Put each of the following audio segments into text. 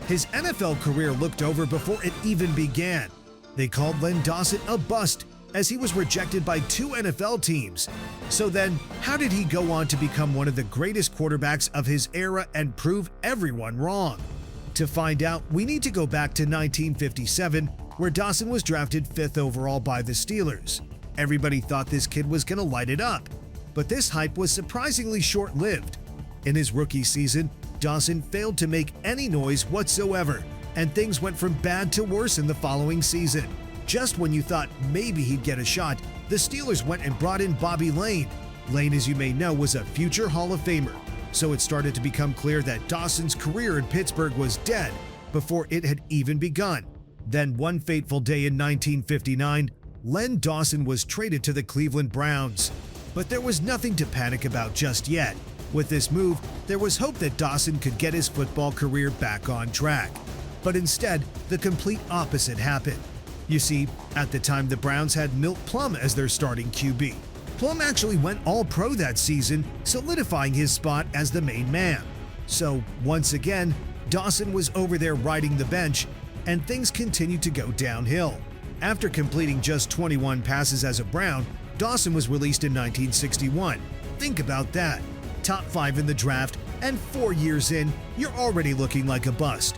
His NFL career looked over before it even began. They called Len Dawson a bust as he was rejected by 2 NFL teams. So then, how did he go on to become one of the greatest quarterbacks of his era and prove everyone wrong? To find out, we need to go back to 1957, where Dawson was drafted 5th overall by the Steelers. Everybody thought this kid was going to light it up, but this hype was surprisingly short-lived. In his rookie season, Dawson failed to make any noise whatsoever, and things went from bad to worse in the following season. Just when you thought maybe he'd get a shot, the Steelers went and brought in Bobby Lane. Lane, as you may know, was a future Hall of Famer, so it started to become clear that Dawson's career in Pittsburgh was dead before it had even begun. Then one fateful day in 1959, Len Dawson was traded to the Cleveland Browns. But there was nothing to panic about just yet. With this move, there was hope that Dawson could get his football career back on track. But instead, the complete opposite happened. You see, at the time the Browns had Milt Plum as their starting QB. Plum actually went all-pro that season, solidifying his spot as the main man. So, once again, Dawson was over there riding the bench, and things continued to go downhill. After completing just 21 passes as a Brown, Dawson was released in 1961. Think about that. Top 5 in the draft, and 4 years in, you're already looking like a bust.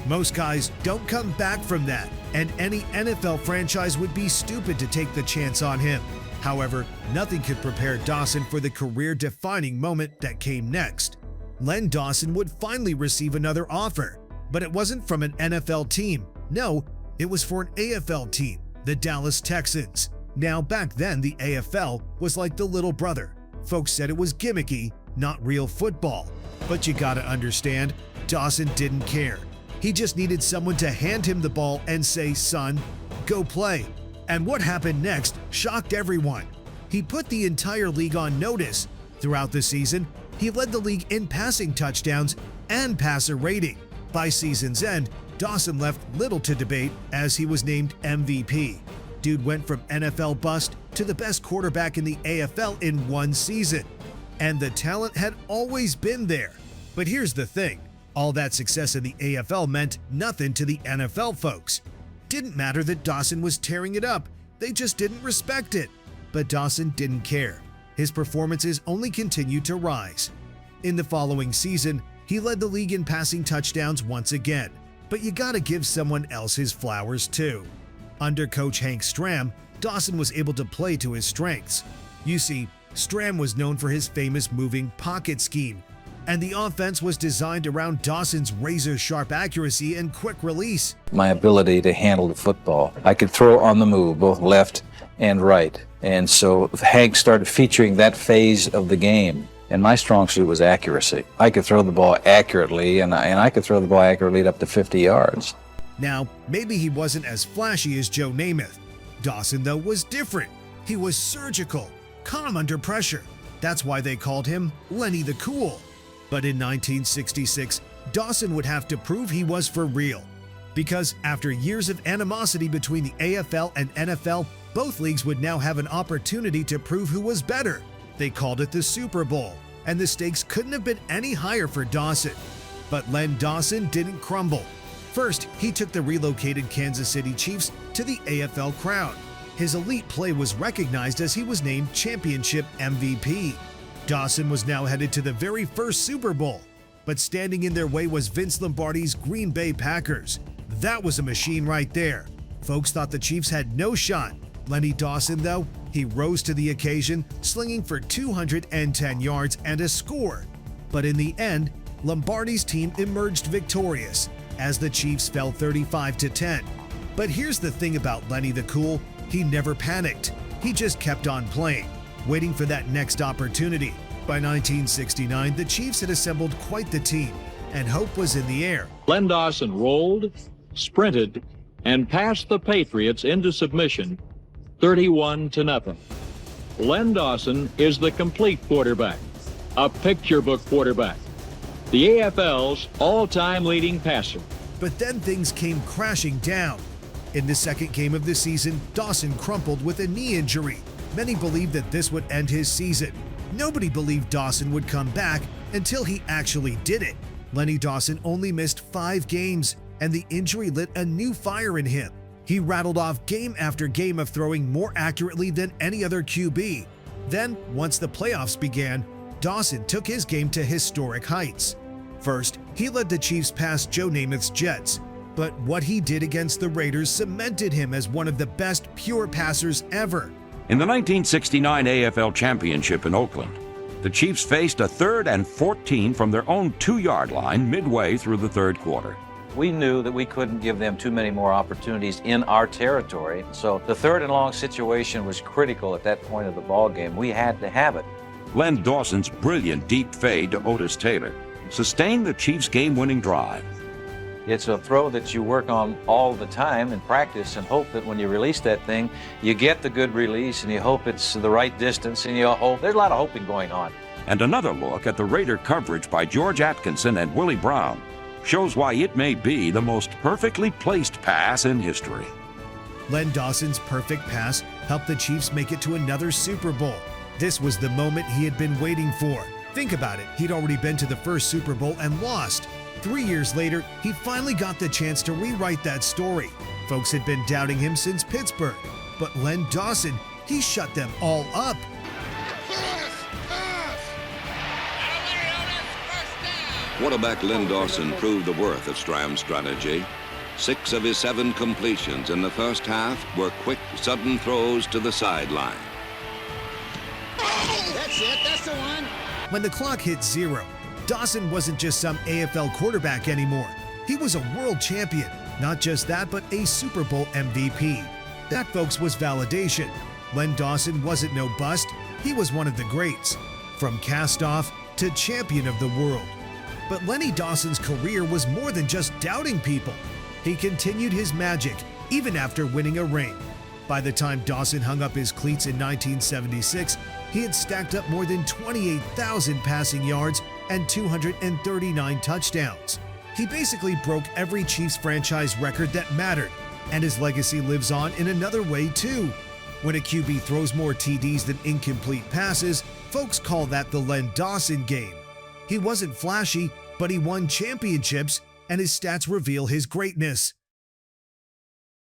Most guys don't come back from that, and any NFL franchise would be stupid to take the chance on him. However, nothing could prepare Dawson for the career-defining moment that came next. Len Dawson would finally receive another offer, but it wasn't from an NFL team. No, it was for an AFL team, the Dallas Texans. Now, back then, the AFL was like the little brother. Folks said it was gimmicky, not real football. But you gotta understand, Dawson didn't care. He just needed someone to hand him the ball and say, "Son, go play." And what happened next shocked everyone. He put the entire league on notice. Throughout the season, he led the league in passing touchdowns and passer rating. By season's end, Dawson left little to debate as he was named MVP. Dude went from NFL bust to the best quarterback in the AFL in one season. And the talent had always been there. But here's the thing. All that success in the AFL meant nothing to the NFL folks. Didn't matter that Dawson was tearing it up. They just didn't respect it. But Dawson didn't care. His performances only continued to rise. In the following season, he led the league in passing touchdowns once again. But you gotta give someone else his flowers too. Under coach Hank Stram, Dawson was able to play to his strengths. You see, Stram was known for his famous moving pocket scheme, and the offense was designed around Dawson's razor-sharp accuracy and quick release. My ability to handle the football. I could throw on the move, both left and right. And so Hank started featuring that phase of the game. And my strong suit was accuracy. I could throw the ball accurately, and I could throw the ball accurately up to 50 yards. Now, maybe he wasn't as flashy as Joe Namath. Dawson, though, was different. He was surgical, calm under pressure. That's why they called him Lenny the Cool. But in 1966, Dawson would have to prove he was for real. Because after years of animosity between the AFL and NFL, both leagues would now have an opportunity to prove who was better. They called it the Super Bowl, and the stakes couldn't have been any higher for Dawson. But Len Dawson didn't crumble. First, he took the relocated Kansas City Chiefs to the AFL crown. His elite play was recognized as he was named championship MVP. Dawson was now headed to the very first Super Bowl, but standing in their way was Vince Lombardi's Green Bay Packers. That was a machine right there. Folks thought the Chiefs had no shot. Lenny Dawson, though, he rose to the occasion, slinging for 210 yards and a score. But in the end, Lombardi's team emerged victorious, as the Chiefs fell 35-10. But here's the thing about Lenny the Cool, he never panicked. He just kept on playing, waiting for that next opportunity. By 1969, the Chiefs had assembled quite the team, and hope was in the air. Len Dawson rolled, sprinted, and passed the Patriots into submission 31-0. Len Dawson is the complete quarterback, a picture book quarterback, the AFL's all-time leading passer. But then things came crashing down. In the second game of the season, Dawson crumpled with a knee injury. Many believed that this would end his season. Nobody believed Dawson would come back until he actually did it. Lenny Dawson only missed 5 games, and the injury lit a new fire in him. He rattled off game after game of throwing more accurately than any other QB. Then, once the playoffs began, Dawson took his game to historic heights. First, he led the Chiefs past Joe Namath's Jets, but what he did against the Raiders cemented him as one of the best pure passers ever. In the 1969 AFL Championship in Oakland, the Chiefs faced a 3rd and 14 from their own 2-yard line midway through the 3rd quarter. We knew that we couldn't give them too many more opportunities in our territory, so the 3rd and long situation was critical at that point of the ball game. We had to have it. Len Dawson's brilliant deep fade to Otis Taylor sustained the Chiefs' game-winning drive. It's a throw that you work on all the time in practice and hope that when you release that thing, you get the good release and you hope it's the right distance and you hope. There's a lot of hoping going on. And another look at the Raider coverage by George Atkinson and Willie Brown shows why it may be the most perfectly placed pass in history. Len Dawson's perfect pass helped the Chiefs make it to another Super Bowl. This was the moment he had been waiting for. Think about it, he'd already been to the first Super Bowl and lost. 3 years later, he finally got the chance to rewrite that story. Folks had been doubting him since Pittsburgh, but Len Dawson, he shut them all up. Quarterback Len Dawson proved the worth of Stram's strategy. 6 of his 7 completions in the first half were quick, sudden throws to the sideline. That's it, that's the one. When the clock hit 0, Dawson wasn't just some AFL quarterback anymore. He was a world champion. Not just that, but a Super Bowl MVP. That, folks, was validation. Len Dawson wasn't no bust. He was one of the greats. From cast-off to champion of the world. But Lenny Dawson's career was more than just doubting people. He continued his magic, even after winning a ring. By the time Dawson hung up his cleats in 1976, he had stacked up more than 28,000 passing yards and 239 touchdowns. He basically broke every Chiefs franchise record that mattered, and his legacy lives on in another way too. When a QB throws more TDs than incomplete passes, folks call that the Len Dawson game. He wasn't flashy, but he won championships, and his stats reveal his greatness.